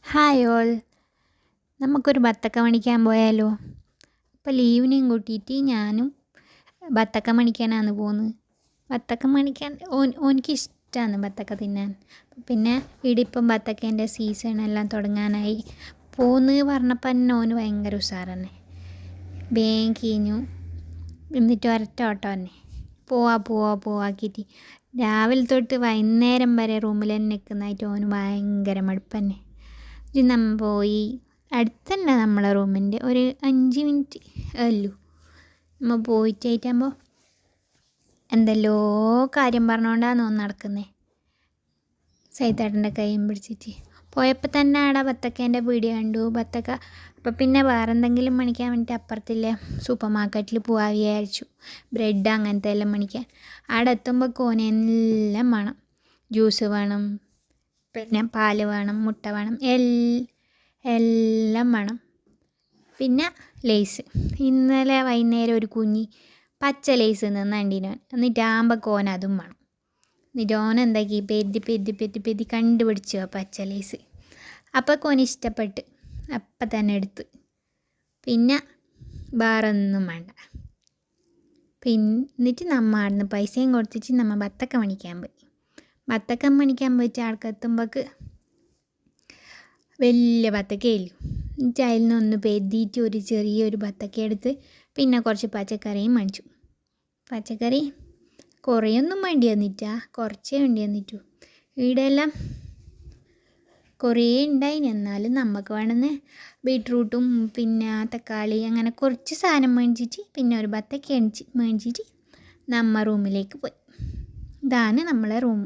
Hi all, നമുക്കൊരു ബത്തക്ക മണിക്കാൻ പോയാലോ? ഇപ്പോൾ ലീവിനെയും കൂട്ടിയിട്ട് ഞാനും ബത്തക്ക മണിക്കാനാണ് പോകുന്നത്. ബത്തക്ക മണിക്കാൻ ഓനിക്ക് ഇഷ്ടമാണ് ബത്തക്ക തിന്നാൻ. പിന്നെ ഇടിപ്പം ബത്തക്കേൻ്റെ സീസണെല്ലാം തുടങ്ങാനായി. പോന്ന് പറഞ്ഞപ്പോൾ തന്നെ ഓന് ഭയങ്കര ഉഷാർ തന്നെ. വേഗം കീഞ്ഞു എന്നിട്ട് ഒരൊറ്റ ഓട്ടം തന്നെ പോവാക്കിയിട്ട് രാവിലെ തൊട്ട് വൈകുന്നേരം വരെ റൂമിൽ തന്നെ നിൽക്കുന്നതായിട്ട് ഓന് ഭയങ്കര മടുപ്പ് തന്നെ. ഇത് നമ്മൾ പോയി അടുത്ത് തന്നെ നമ്മളെ റൂമിൻ്റെ ഒരു 5 മിനിറ്റ് അല്ലു നമ്മൾ പോയിട്ടായിട്ടാകുമ്പോൾ എന്തെല്ലോ കാര്യം പറഞ്ഞുകൊണ്ടാണ് ഓൻ നടക്കുന്നത്. സൈത്താട്ടൻ്റെ കൈയും പിടിച്ചിട്ട് പോയപ്പോൾ തന്നെ അവിടെ ബത്തക്കേൻ്റെ പീടിക കണ്ടു. ബത്തക്ക അപ്പോൾ പിന്നെ വേറെ എന്തെങ്കിലും മണിക്കാൻ വേണ്ടിയിട്ട് അപ്പുറത്തില്ലേ സൂപ്പർ മാർക്കറ്റിൽ പോകാൻ വിചാരിച്ചു. ബ്രെഡ് അങ്ങനത്തെ എല്ലാം മണിക്കാൻ. അവിടെ എത്തുമ്പോൾ കോനെല്ലാം വേണം. ജ്യൂസ് വേണം, പിന്നെ പാൽ വേണം, മുട്ട വേണം, എല്ലാം വേണം. പിന്നെ ലേസ് ഇന്നലെ വൈകുന്നേരം ഒരു കുഞ്ഞി പച്ച ലേസ് നിന്നണ്ടിനോൻ. എന്നിട്ട് ആകുമ്പോൾ കോൻ അതും വേണം. എന്നിട്ട് ഓൻ എന്താക്കി പെരുതി കണ്ടുപിടിച്ചു ആ പച്ച ലേസ്. അപ്പോൾ കോന് ഇഷ്ടപ്പെട്ട് അപ്പം തന്നെ എടുത്ത്. പിന്നെ വേറെ ഒന്നും വേണ്ട. എന്നിട്ട് നമ്മൾ അവിടുന്ന് പൈസയും കൊടുത്തിട്ട് നമ്മൾ ബത്തക്ക മണിക്കാൻ പോയി. ബത്തക്ക മണിക്കാൻ പോയിട്ട് ആൾക്കെത്തുമ്പോൾക്ക് വലിയ ബത്തക്കയില്ല. എന്നിട്ട് അതിൽ നിന്നൊന്ന് പെരുതിയിട്ട് ഒരു ചെറിയൊരു ബത്തക്ക എടുത്ത് പിന്നെ കുറച്ച് പച്ചക്കറിയും മേടിച്ചു. പച്ചക്കറി കുറേയൊന്നും വേണ്ടി വന്നിട്ടാ, കുറച്ചേ വേണ്ടി വന്നിട്ടു. ഈടെല്ലാം കുറേ ഉണ്ടായിന്. എന്നാലും നമുക്ക് വേണമെന്ന് ബീട്രൂട്ടും പിന്നെ തക്കാളി അങ്ങനെ കുറച്ച് സാധനം മേടിച്ചിട്ട് പിന്നെ ഒരു ബത്തക്ക മേടിച്ചിട്ട് നമ്മ റൂമിലേക്ക് പോയി. ഇതാണ് നമ്മളെ റൂം.